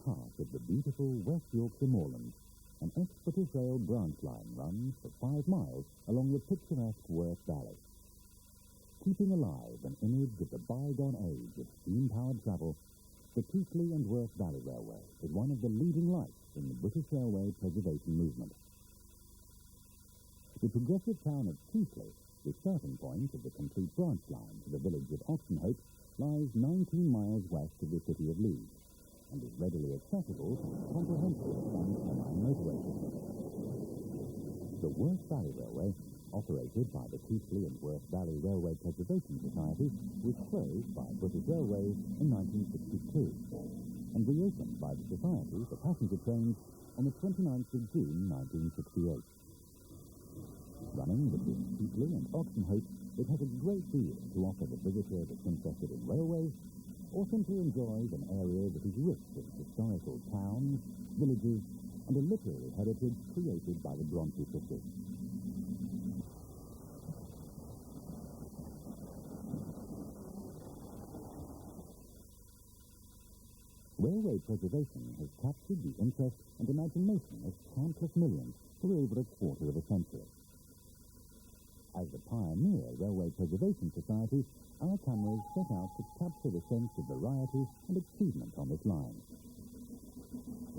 heart of the beautiful West Yorkshire moorlands, an ex-British Rail branch line runs for 5 miles along the picturesque Worth Valley. Keeping alive an image of the bygone age of steam-powered travel, the Keighley and Worth Valley Railway is one of the leading lights in the British Railway preservation movement. The progressive town of Keighley, the starting point of the complete branch line to the village of Oxenhope, lies 19 miles west of the city of Leeds, and is readily accessible from a comprehensive and motorway system. The Worth Valley Railway, operated by the Keighley and Worth Valley Railway Preservation Society, was closed by British Railways in 1962 and reopened by the Society for passenger trains on the 29th of June 1968. Running between Keighley and Oxenhope, it has a great deal to offer the visitor that's interested in railways or simply enjoys an area that is rich in historical towns, villages, and a literary heritage created by the Bronte sisters. Railway preservation has captured the interest and imagination of countless millions for over a quarter of a century. As the pioneer Railway Preservation Society, our cameras set out to capture the sense of variety and achievement on this line.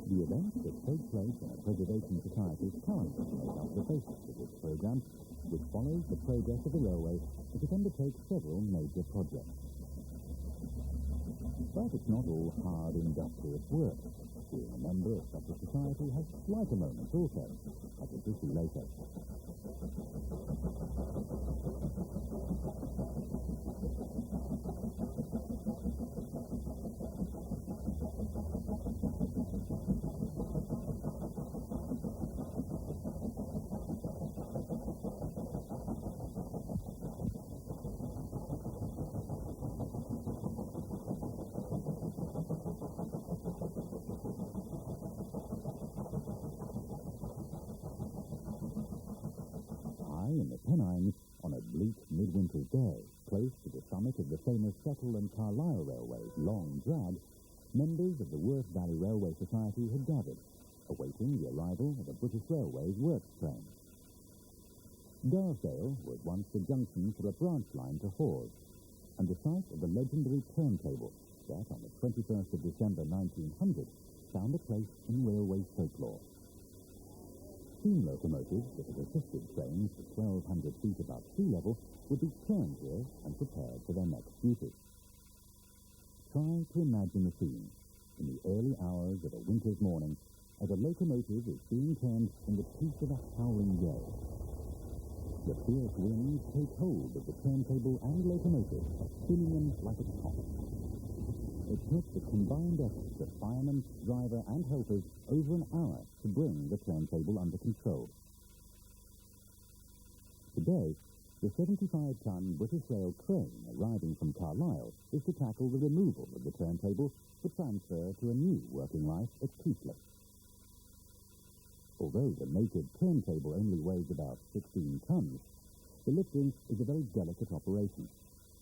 The events that take place in a Preservation Society's calendar make up the basis of this program, which follows the progress of the railway as it undertakes several major projects. But it's not all hard, industrious work. Being a member of such a society has lighter moments also, as we'll see later. In the Pennines, on a bleak midwinter's day, close to the summit of the famous Settle and Carlisle Railway's long drag, members of the Worth Valley Railway Society had gathered, awaiting the arrival of a British Railways works train. Garsdale was once the junction for a branch line to Hawes, and the site of the legendary turntable that, on the 21st of December 1900, found a place in railway folklore. Steam locomotives that had assisted trains to 1,200 feet above sea level would be turned here and prepared for their next duty. Try to imagine the scene in the early hours of a winter's morning as a locomotive is being turned in the teeth of a howling gale. The fierce winds take hold of the turntable and locomotive, spinning them like a top. It took the combined efforts of firemen, driver, and helpers over an hour to bring the turntable under control. Today, the 75-ton British Rail crane arriving from Carlisle is to tackle the removal of the turntable for transfer to a new working life at Keighley. Although the naked turntable only weighs about 16 tons, the lifting is a very delicate operation,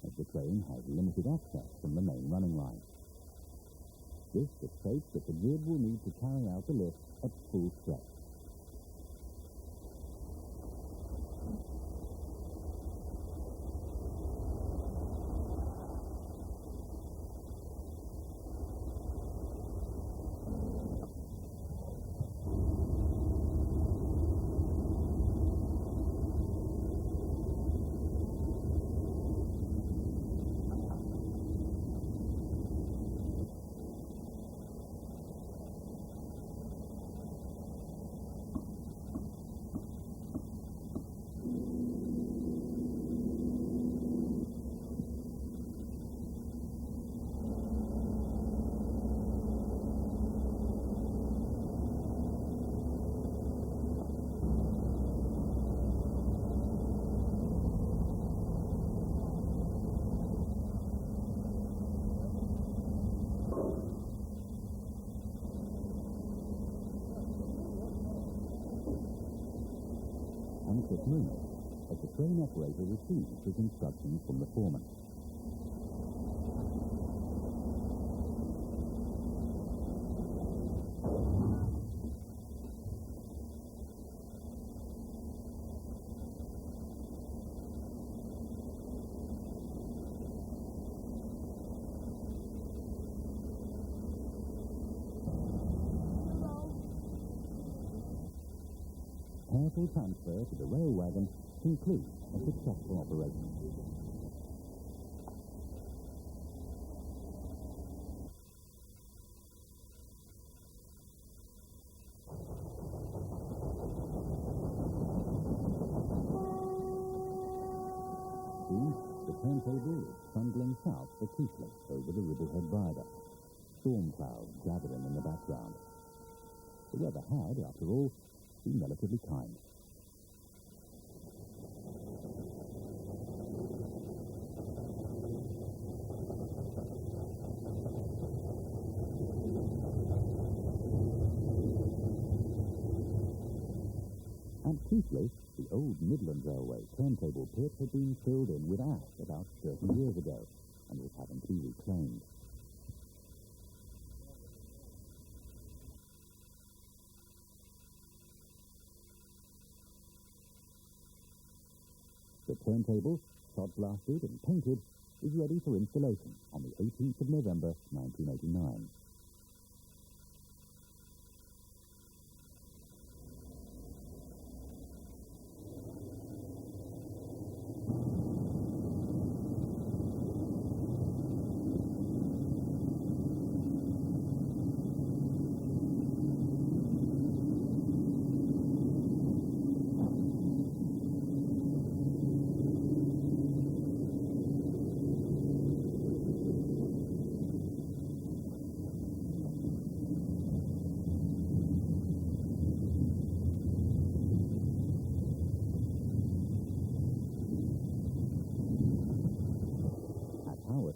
as the train has limited access from the main running line. This dictates that the grid will need to carry out the lift at full stretch. Anxious moment as the train operator receives his instructions from the foreman. successful transfer to the rail wagon concludes a successful operation. Soon, the turntable is trundling south for Keighley over the Ribblehead Viaduct. Storm clouds gathering in the background. The weather had, after all, been relatively kind. At Keighley, the old Midland Railway turntable pit had been filled in with ash about 30 years ago and was having to be reclaimed. The turntable, sod-blasted and painted, is ready for installation on the 18th of November, 1989.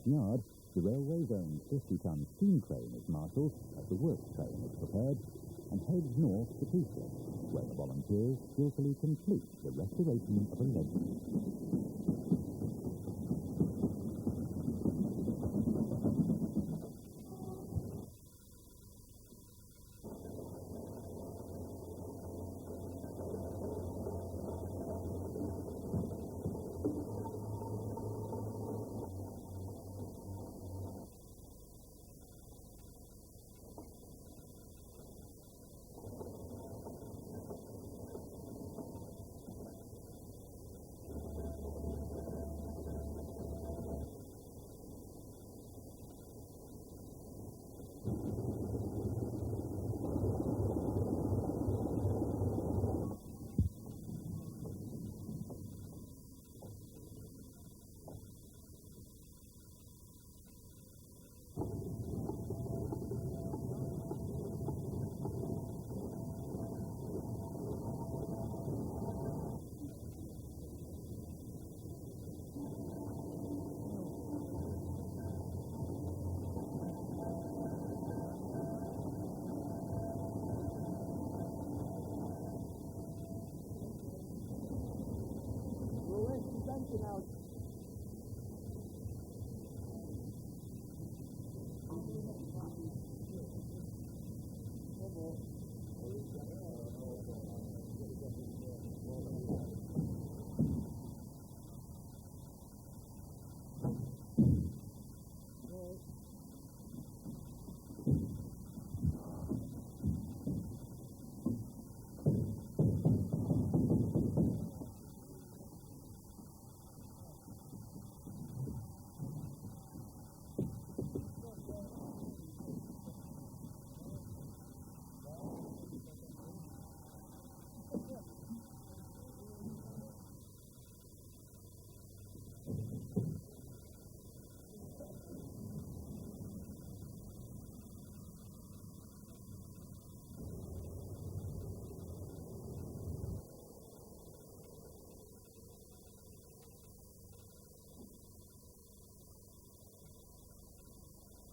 Yard, the railway's own 50-ton steam crane is marshalled as the works train is prepared and heads north to Keighley, where the volunteers skillfully complete the restoration of a legend.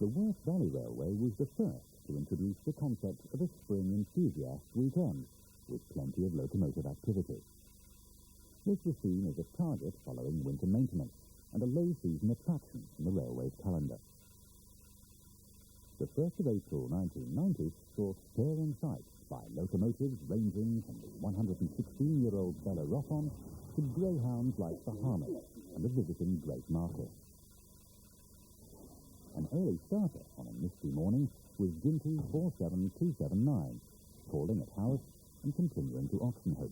The West Valley Railway was the first to introduce the concept of a spring enthusiast weekend, with plenty of locomotive activity. This was seen as a target following winter maintenance and a low-season attraction in the railway's calendar. The 1st of April 1990 saw stirring sights by locomotives ranging from the 116-year-old Bellerophon to greyhounds like the Harmony and the visiting Great Marquis. An early starter on a misty morning was Ginty 47279, calling at Howard and continuing to Oxenhope.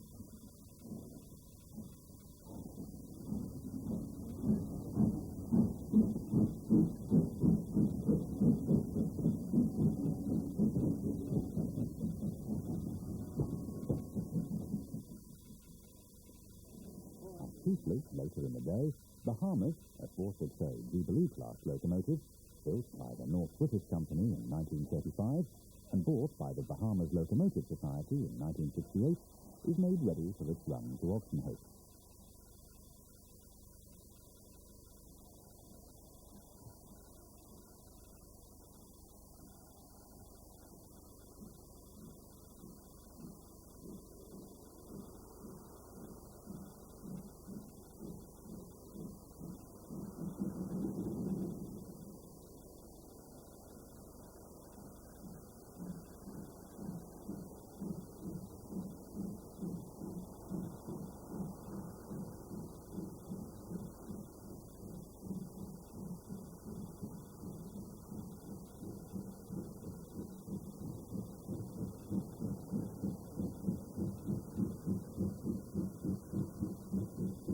chiefly, later in the day, Bahamas, a 468 Jubilee-class locomotive, built by the North British Company in 1935 and bought by the Bahamas Locomotive Society in 1968, is made ready for its run to Oxenhope.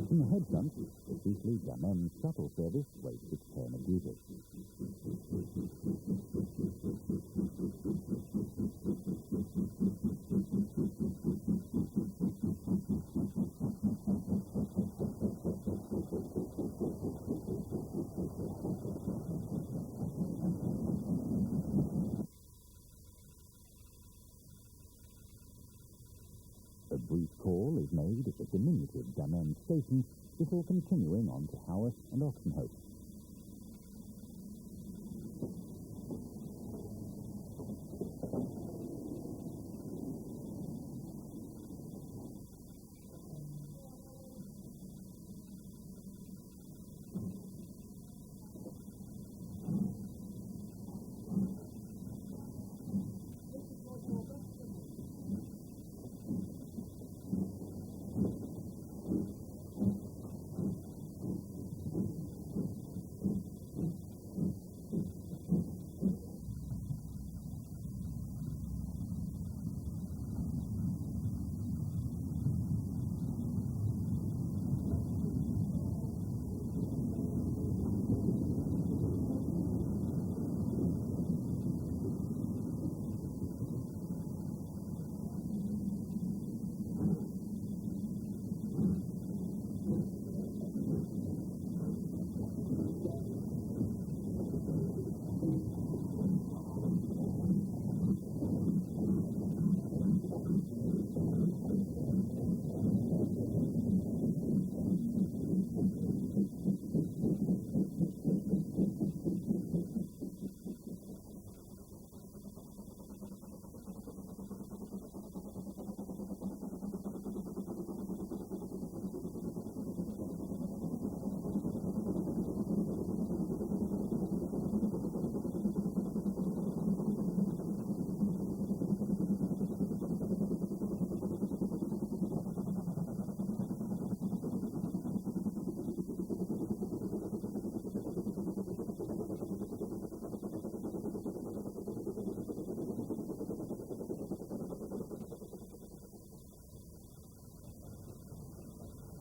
In the head front, the chiefly Ganem shuttle service waits its turn of duty. A brief call is made at the diminutive Ganem station before continuing on to Haworth and Oxenhope.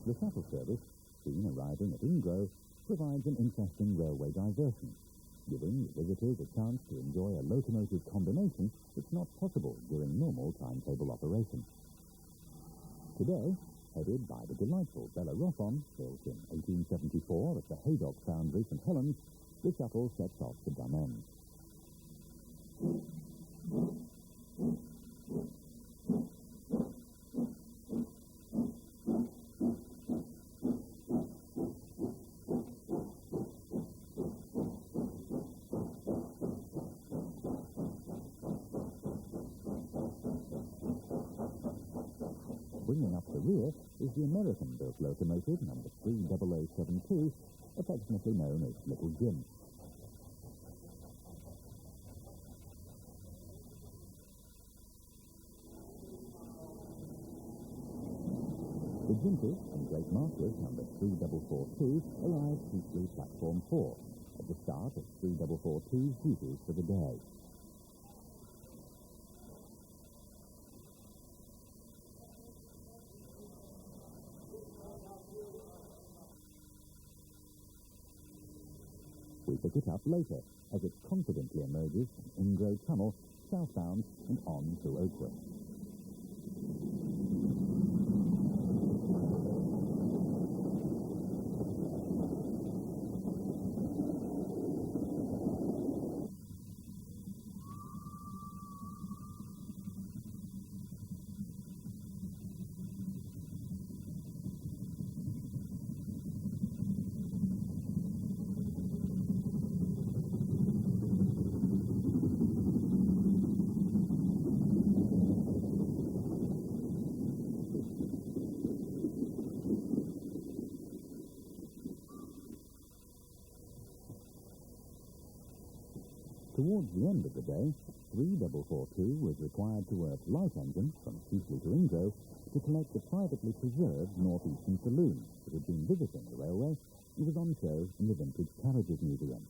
The shuttle service, soon arriving at Ingrove, provides an interesting railway diversion, giving the visitors a chance to enjoy a locomotive combination that's not possible during normal timetable operation. Today, headed by the delightful Bella Rothon, built in 1874 at the Haydock Foundry, St Helens, the shuttle sets off to Dunham. Bringing up the rear is the American-built locomotive number 30072, affectionately known as Little Jim. The Jimpers and Great Masters number 3442 arrived chiefly platform 4 at the start of 3442's duties for the day. We pick it up later as it confidently emerges from Ingrove Tunnel, southbound and on to Oakwood. Towards the end of the day, 3442 was required to work light engine from Keighley to Ingro to collect the privately preserved Northeastern Saloon that had been visiting the railway and was on show in the Vintage Carriages Museum.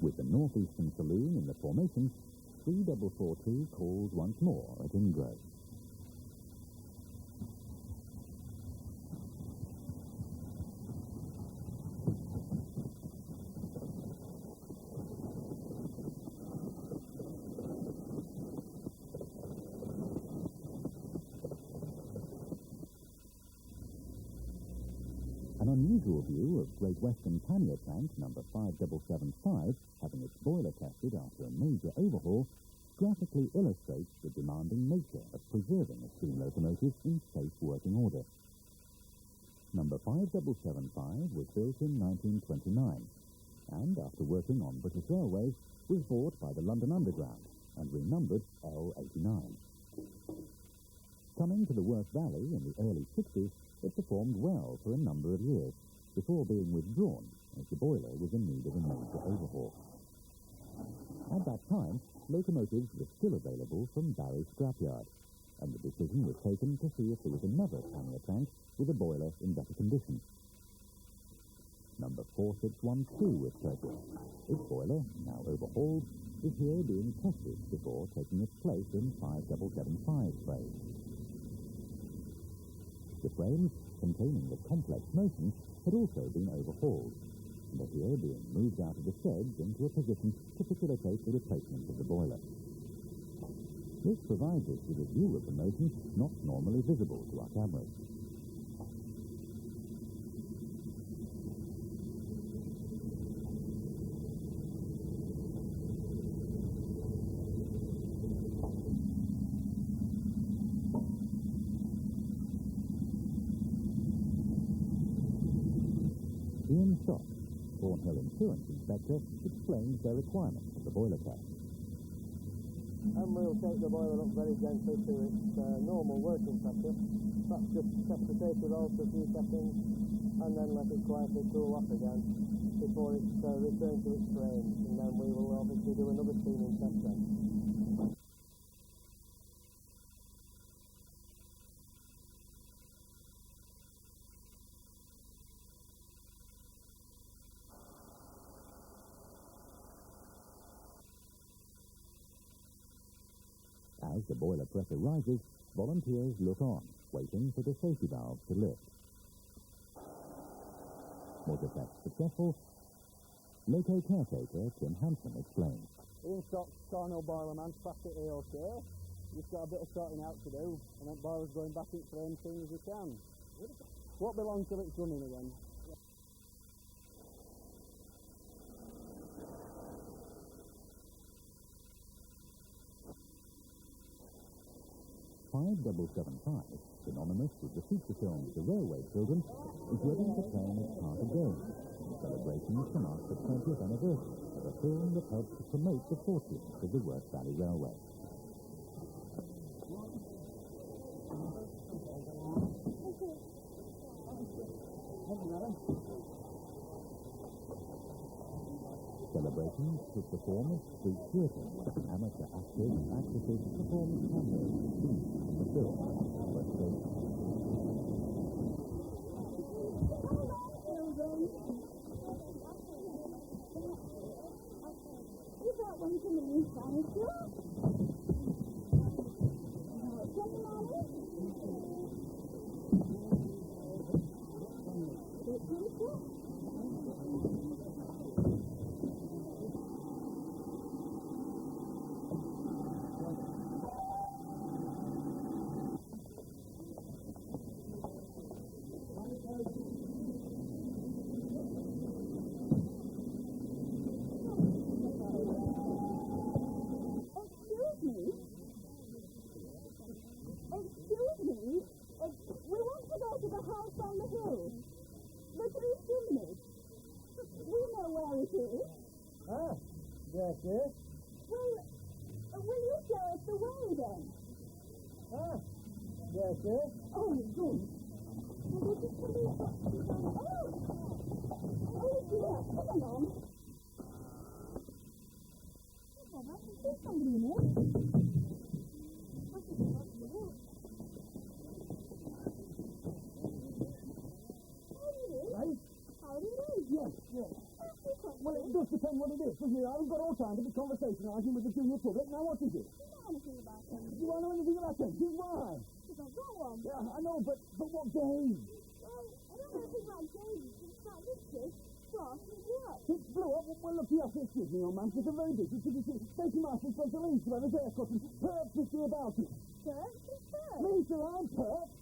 With the Northeastern Saloon in the formation, 3442 calls once more at Ingro. An unusual view of Great Western pannier tank number 5775, having its boiler tested after a major overhaul, graphically illustrates the demanding nature of preserving a steam locomotive in safe working order. Number 5775 was built in 1929, and after working on British Railways, was bought by the London Underground and renumbered L89. Coming to the Worth Valley in the early 60s, it performed well for a number of years, before being withdrawn as the boiler was in need of a major overhaul. At that time, locomotives were still available from Barry Scrapyard, and the decision was taken to see if there was another pannier tank with a boiler in better condition. Number 4612 was purchased. Its boiler, now overhauled, is here being tested before taking its place in 5775 frame. The frames, containing the complex motions, had also been overhauled, and are here being moved out of the sheds into a position to facilitate the replacement of the boiler. This provides us with a view of the motion not normally visible to our cameras. Ian Stock, Thornhill Insurance Inspector, explains their requirements of the boiler test. And we'll take the boiler up very gently to its normal working pressure, perhaps just test the safety valve for a few seconds, and then let it quietly cool off again before it's returned to its frame, and then we will obviously do another cleaning test then. As the boiler pressure rises, volunteers look on, waiting for the safety valve to lift. Was the test successful? Loco caretaker Tim Hanson explains. Ian Stock, Thornhill boilerman, traffic okay. Just got a bit of sorting out to do, and that boiler's going back in frame as soon as we can. Won't be long till it's running again. 5775, synonymous with the feature film The Railway Children, is ready to play in its part again in celebrations to mark the 20th anniversary of a film that helped to promote the fortunes of the Worth Valley Railway. Celebrations took the form of street theatre. Amateur actors, actresses performed cameos, scenes from the film. But you got one for me, Spanish, sure? Take it, Mommy. Yes, yes. Well, will you show us the way then? Yes, yes. Oh, good. Well, this is for me. Oh, dear. Come along. Oh, there's somebody in there. Right? How do you do? Yes, yes. Well, it does depend what it is, doesn't it? I haven't got all time to be conversationalising with the junior public. Now, what is it? You know anything about them? Do I know anything about them? Why? Because I've got one. Yeah, I know, but what day? Well, I don't know anything about James. It's like this kid. Frost and what? It blew up. Well, look, you have to excuse me, old man. It's a very busy. Station Master's got to leave to have his haircut and perks to see about it. Perks? Who's Perks? Me, sir, I'm perks.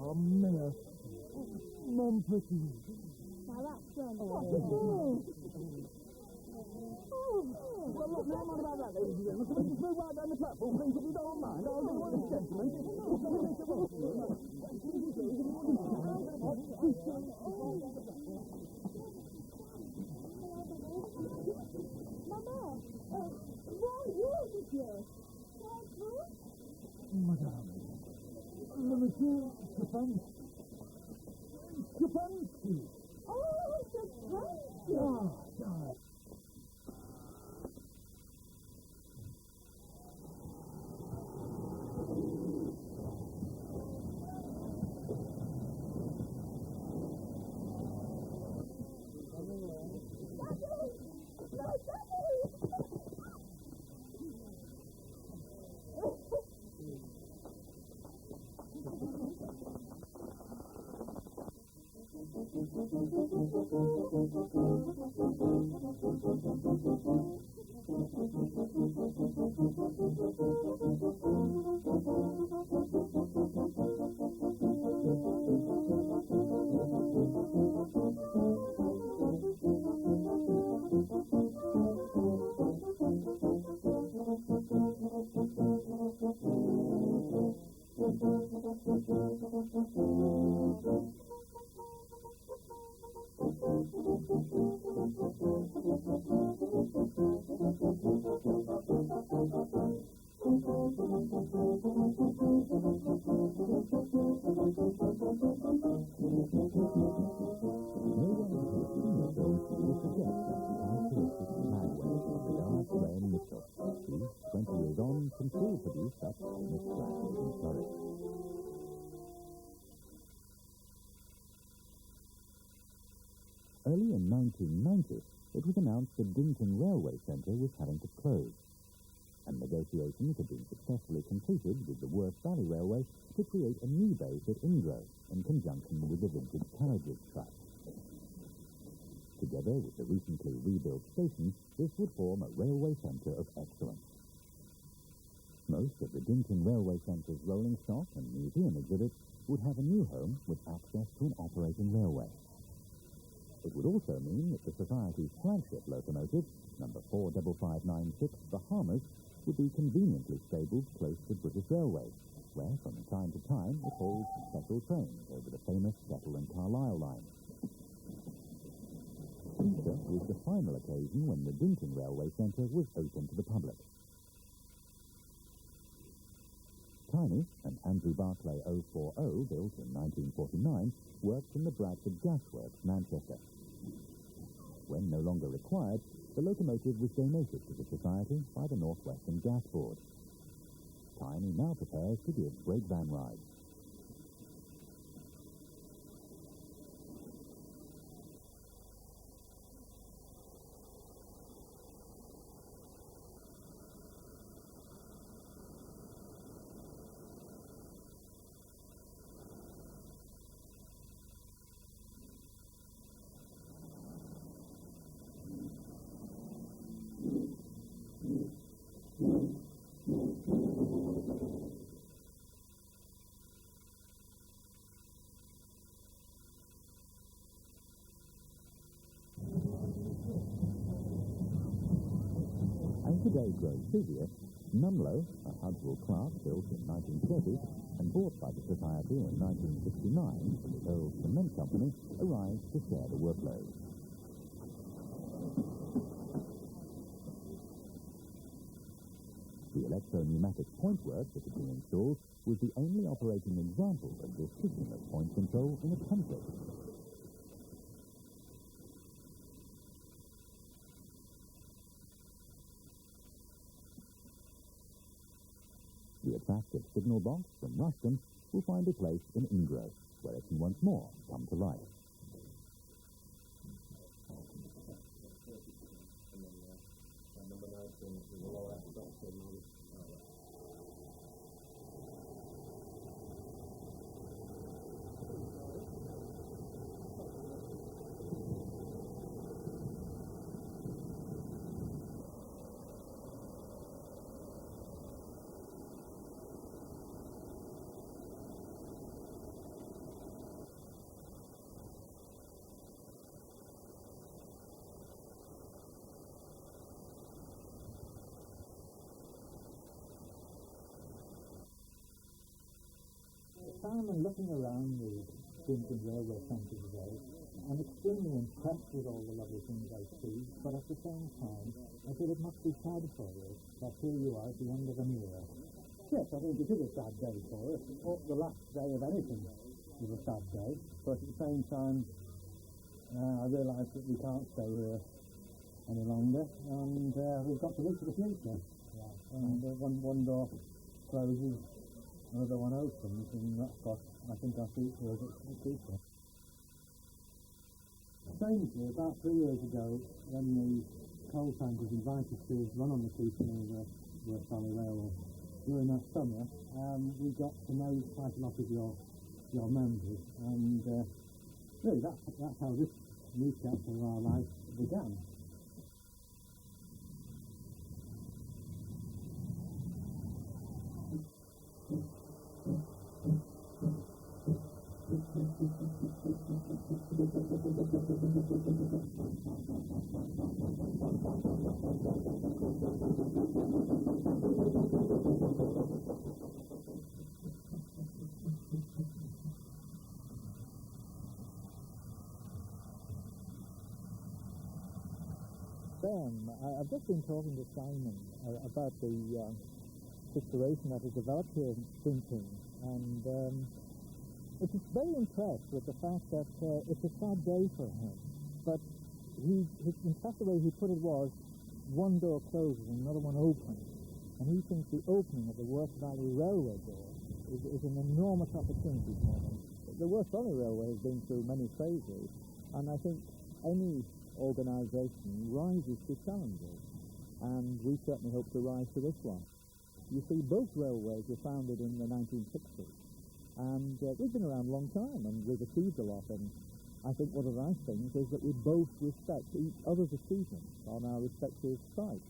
Oh, Mia. Mum, pretty. Now that's fun. Well, look, now I'm on about that, ladies and gentlemen. So let's just move right down the platform, please, if you don't mind. I'll get one of these gentlemen. Mama, why you here? Madame. Monsieur Stefanski. Stefanski. Oh, Stefanski. Ah, God. Early in 1990, it was announced the Dinton Railway Centre was having to close, and negotiations had been successfully completed with the Worth Valley Railway to create a new base at Ingro in conjunction with the vintage carriages track. Together with the recently rebuilt station, this would form a railway centre of excellence. Most of the Dinton Railway Centre's rolling stock and museum exhibits would have a new home with access to an operating railway. It would also mean that the Society's flagship locomotive, number 45596 Bahamas, would be conveniently stabled close to British Railways, where from time to time it holds special trains over the famous Kettle and Carlisle line. Easter was the final occasion when the Dinton Railway Centre was open to the public. Tiny, an Andrew Barclay 040 built in 1949, worked in the Bradford Gasworks, Manchester. When no longer required, the locomotive was donated to the Society by the North Western Gas Board. Tiny now prepares to give brake van rides. As the day grows busier, Numlow, a Hudswell Clark built in 1930 and bought by the Society in 1969 from the Earl Cement Company, arrives to share the workload. The electro-pneumatic point work that had been installed was the only operating example of this system of point control in the country. The attractive signal box from Rushton will find a place in Ingro, where it can once more come to life. Simon, looking around the Dinton Railway Centre today, I'm extremely impressed with all the lovely things I see, but at the same time, I feel it must be sad for you that here you are at the end of an era. Yes, I think it is a sad day for us. The last day of anything is a sad day, but at the same time, I realise that we can't stay here any longer, and we've got to look to the future. Yeah. And one door closes, another one opens, and that's what I think our future is at the future. Strangely, about 3 years ago, when the coal tankers invited to run on the keeping of the Worth Valley Railway, during that summer, we got to know quite a lot of your members, and really that's how this new chapter of our life began. Ben, I've just been talking to Simon about the situation that has developed here in Swinton, and it's very impressed with the fact that it's a sad day for him. But in fact, the way he put it was, one door closes and another one opens. And he thinks the opening of the Worth Valley Railway door is an enormous opportunity for him. The Worth Valley Railway has been through many phases, and I think any organisation rises to challenges, and we certainly hope to rise to this one. You see, both railways were founded in the 1960s, and we've been around a long time, and we've achieved a lot, and I think one of the nice things is that we both respect each other's achievements on our respective sites.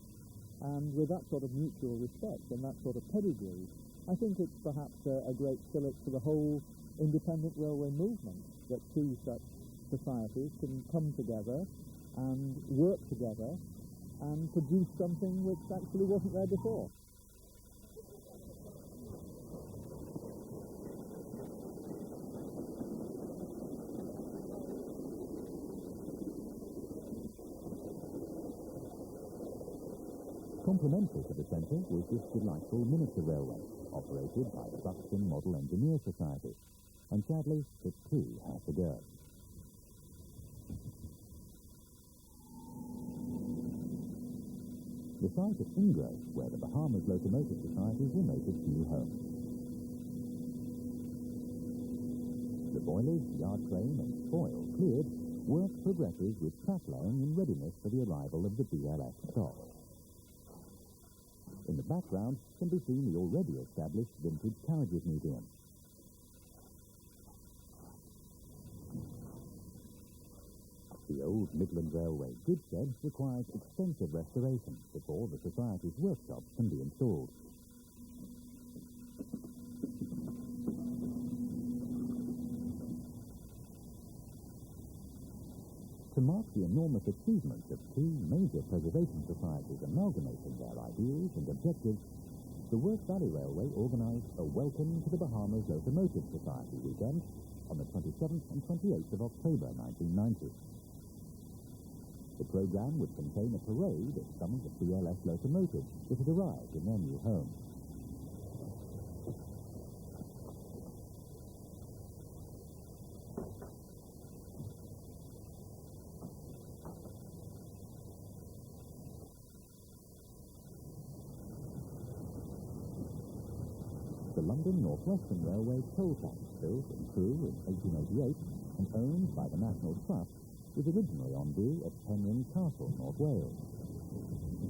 And with that sort of mutual respect and that sort of pedigree, I think it's perhaps a great fillip to the whole independent railway movement, that two such societies can come together and work together and produce something which actually wasn't there before. Complementary to the centre was this delightful miniature railway, operated by the Buxton Model Engineer Society, and sadly, it too had to go. The site at Ingrove, where the Bahamas Locomotive Society will make its new home. The boilers, yard frame and spoil cleared, work progresses with track laying in readiness for the arrival of the BLS stock. In the background can be seen the already established Vintage Carriages Museum. The old Midland Railway goods shed requires extensive restoration before the Society's workshops can be installed. To mark the enormous achievements of two major preservation societies amalgamating their ideals and objectives, the Worth Valley Railway organised a Welcome to the Bahamas Locomotive Society weekend on the 27th and 28th of October 1990. The programme would contain a parade of some of the BLS locomotives that had arrived in their new home. The London North Western Railway coal tank, built and crew in 1888 and owned by the National Trust, was originally on due at Penryn Castle, North Wales.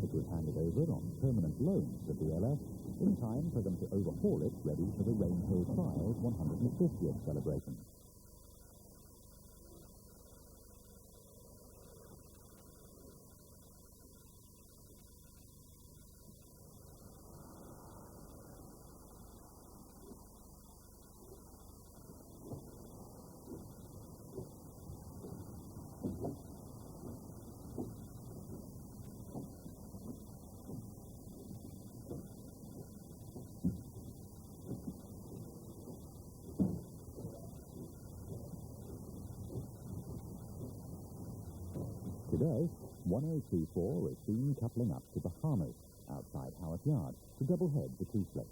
It was handed over on permanent loan to the BLS in time for them to overhaul it ready for the Rainhill Trials 150th celebration. Today, 1024 is seen coupling up to Bahamas, outside Howarth Yard, to double head the two slopes.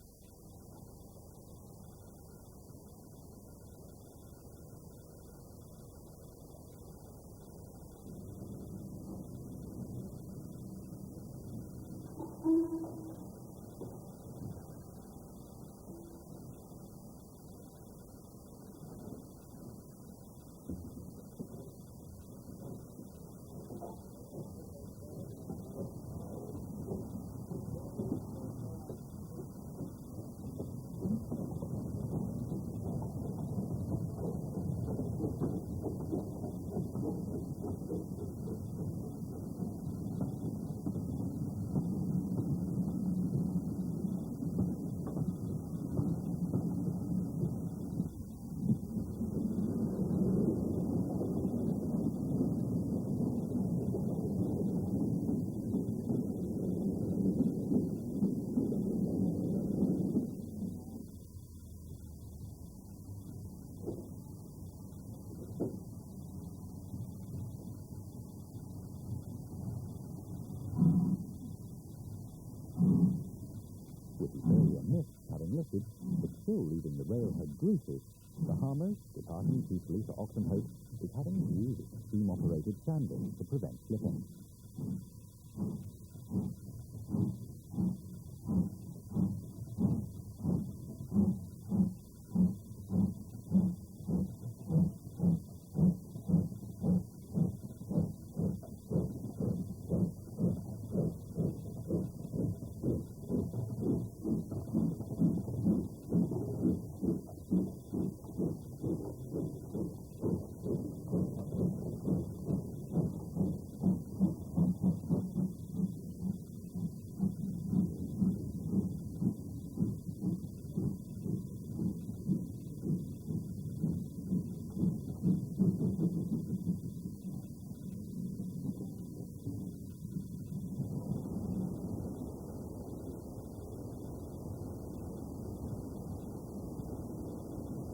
lifted, but still leaving the railhead greasy, the Bahamas, departing chiefly for Oxenhope, is having to use its steam-operated sanding to prevent slipping.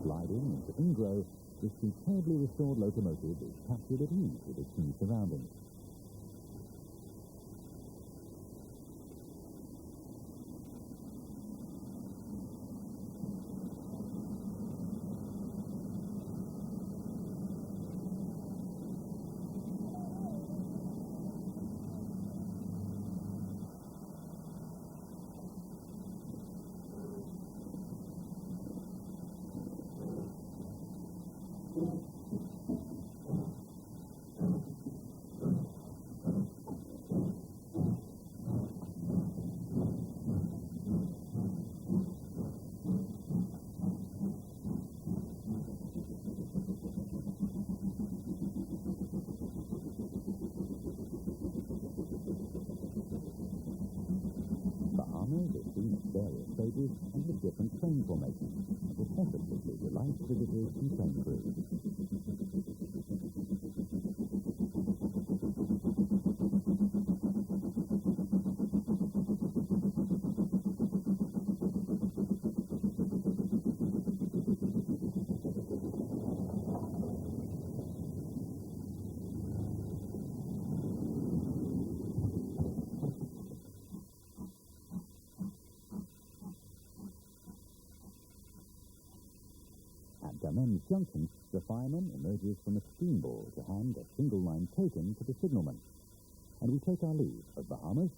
Sliding into Ingro, this superbly restored locomotive is captured at ease with its new surroundings. Bahamas is seen at various stages and with different train formations, and will positively delight visitors and train crews. At Damen's Junction, the fireman emerges from a steamboard to hand a single-line token to the signalman. And we take our leave of Bahamas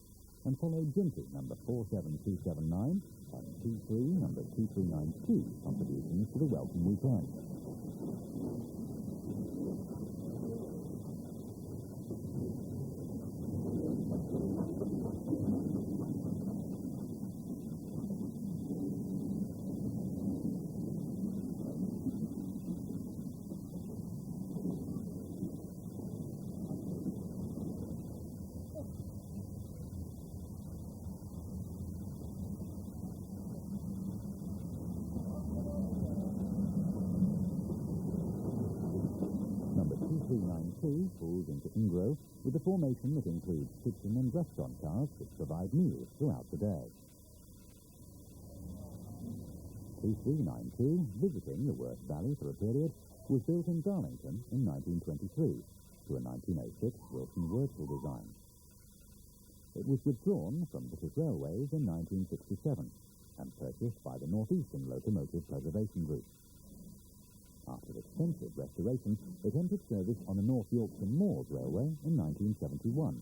and follow Ginty number 47279 and T3 number 2392 contributions to the welcome weekend. Number 2392 pulls into Ingro with a formation that includes kitchen and restaurant cars which provide meals throughout the day. 2392, visiting the Worth Valley for a period, was built in Darlington in 1923 to a 1906 Wilson Wurzel design. It was withdrawn from British Railways in 1967 and purchased by the Northeastern Locomotive Preservation Group. After extensive restoration, it entered service on the North Yorkshire Moors Railway in 1971.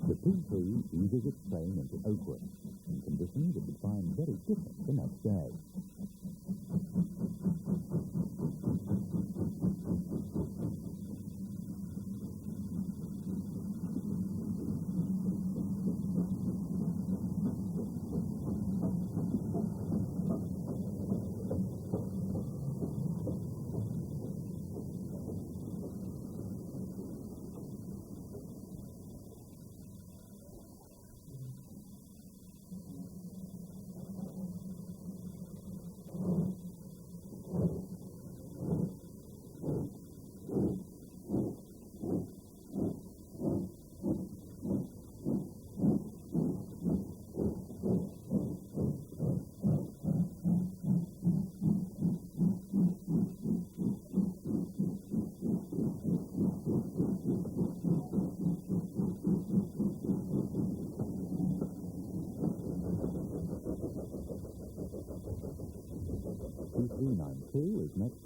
The P3 eases its train into Oakwood, in conditions it would find very different the next day.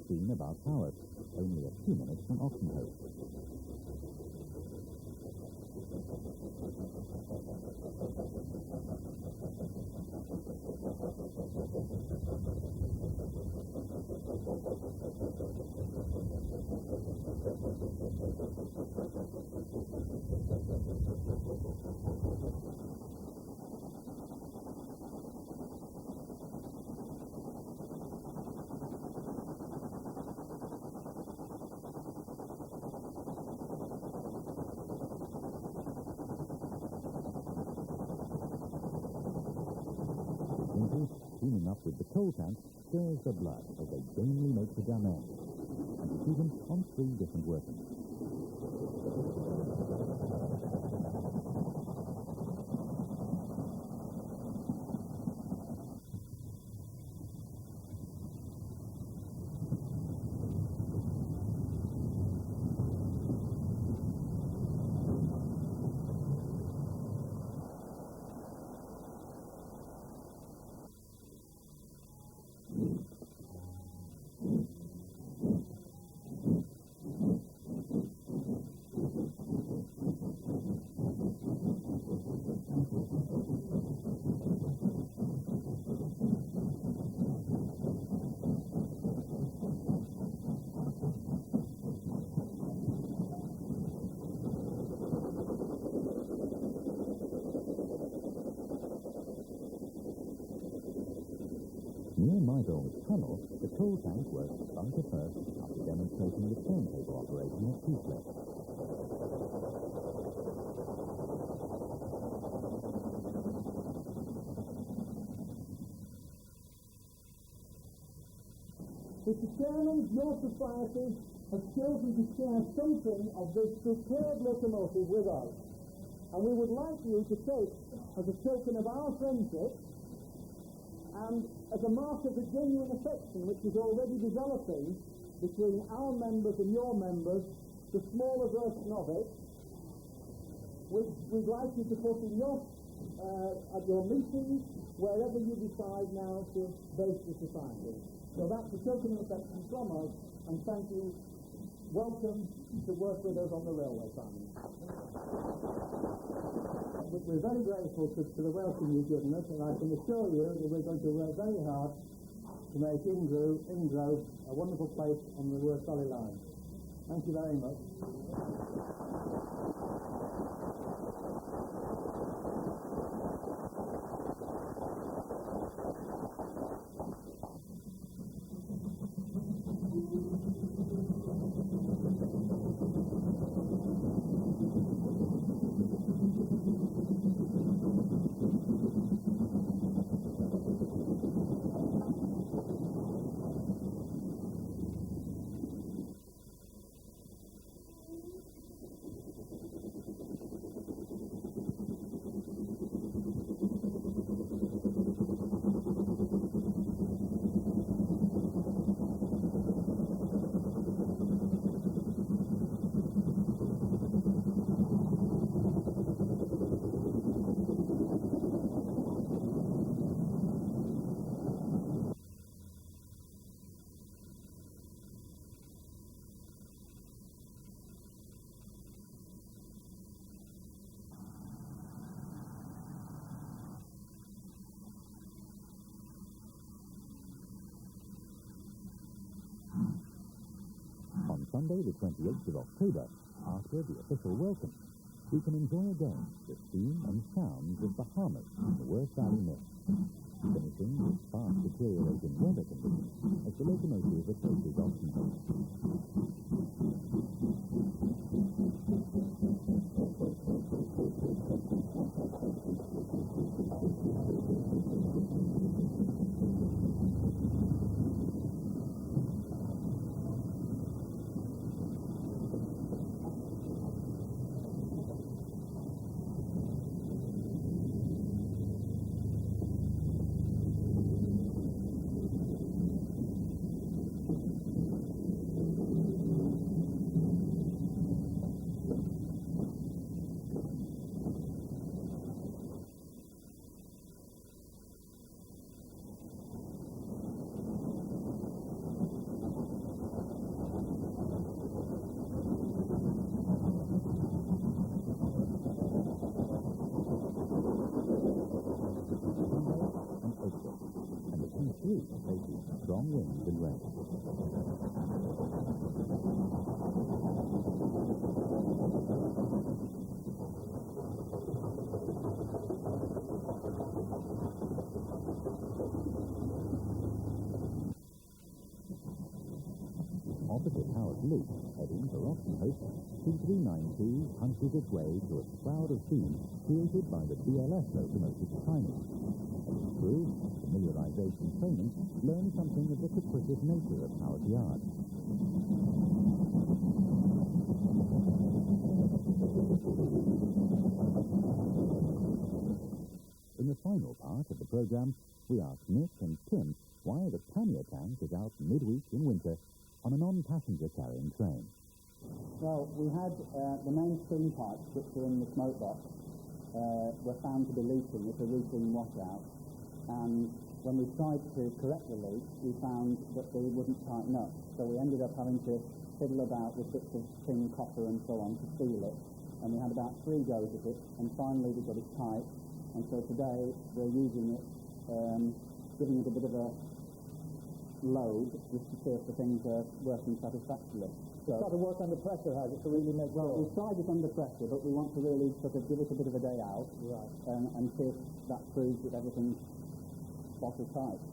scene about Haworth, only a few minutes from Oxenhope. Teaming up with the coal tank stirs the blood as they gamely make the jam end. And you see them on 3 different workings. Near Mydall's tunnel, the coal tank works bunker first after demonstrating the turntable operation at Toothless. Mr. Chairman, your society has chosen to share something of this superb locomotive with us, and we would like you to take, as a token of our friendship, and as a mark of the genuine affection which is already developing between our members and your members, the smaller version of it, which we'd like you to put in your, at your meetings, wherever you decide now to base the society. So that's a token of affection from us, and thank you. Welcome to work with us on the railway, Simon. We're very grateful to the welcome you've given us, and I can assure you that we're going to work very hard to make Ingrove a wonderful place on the Worth Valley line. Thank you very much. Sunday, the 28th of October, after the official welcome, we can enjoy again the steam and sounds of Bahamas in the Worth Valley Mist, finishing with fast deteriorating weather conditions as the locomotive approaches Oxenhope. opposite Howard Loop, heading for Oxenhope, C392 punches its way through a cloud of steam created by the BLS locomotive timing. And its crew, familiarization training, learn something of the capricious nature of Howard Yard. In the final part of the program, we ask Nick and Tim why the pannier tank is out midweek in winter on a non-passenger carrying train. Well, we had the main steam pipes, which were in the smoke box, were found to be leaking. It's a routine washout. And when we tried to correct the leak, we found that they wouldn't tighten up. So we ended up having to fiddle about with bits of tin copper and so on to seal it. And we had about 3 goes at it, and finally we got it tight. And so today we're using it, giving it a bit of a load just to see if the things are working satisfactorily. So it's got to work under pressure, has it, to really make sure? Well, we tried it under pressure, but we want to really sort of give it a bit of a day out, right, and see if that proves that everything's bottle tight.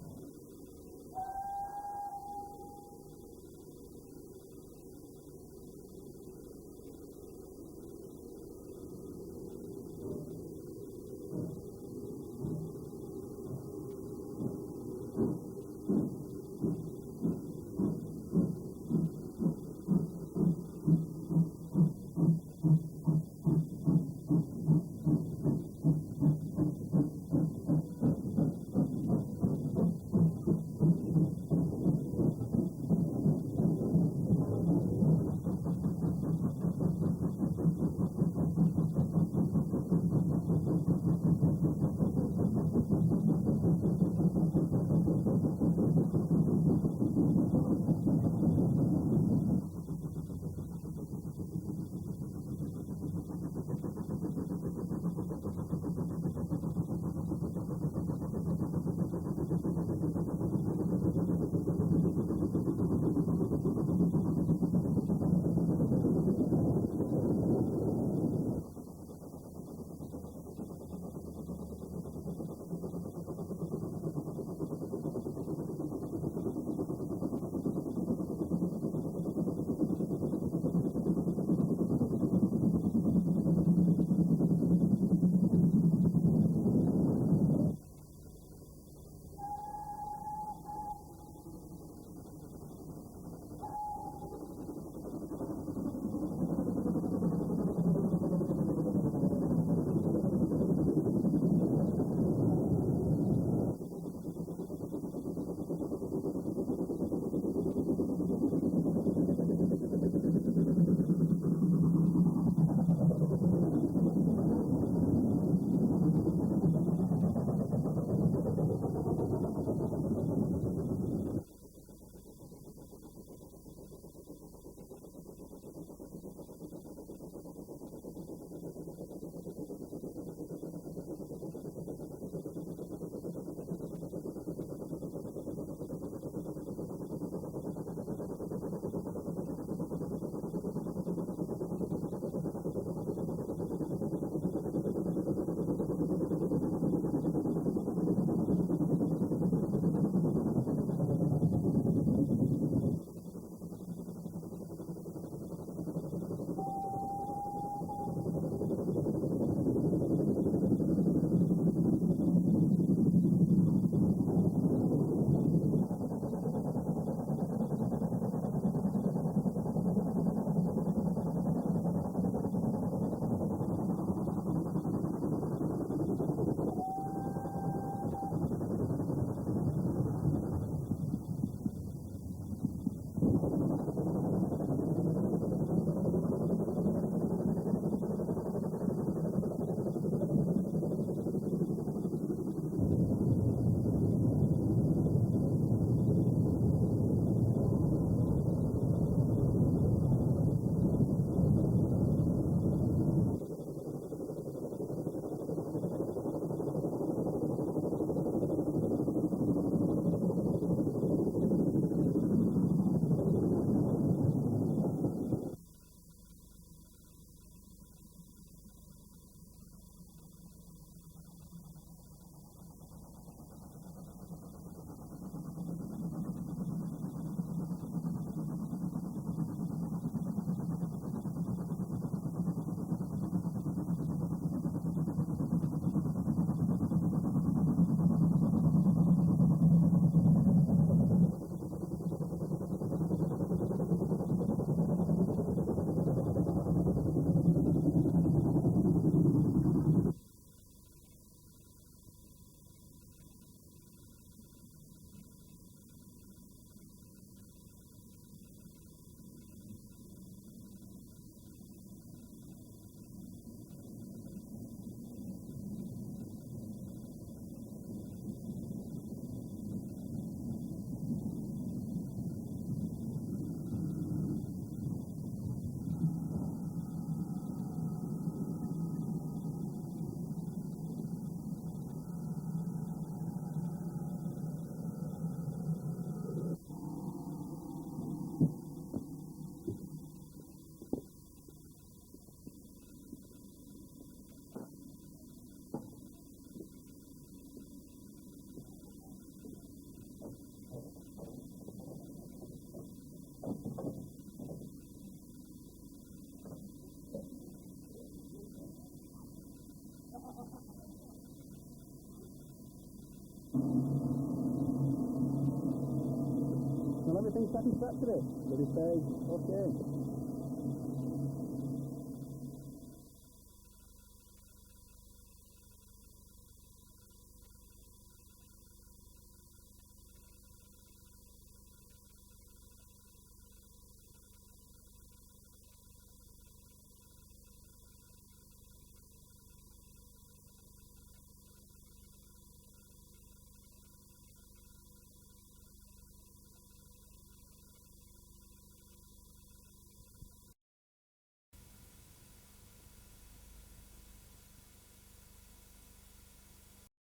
everything satisfactory? At this stage, okay.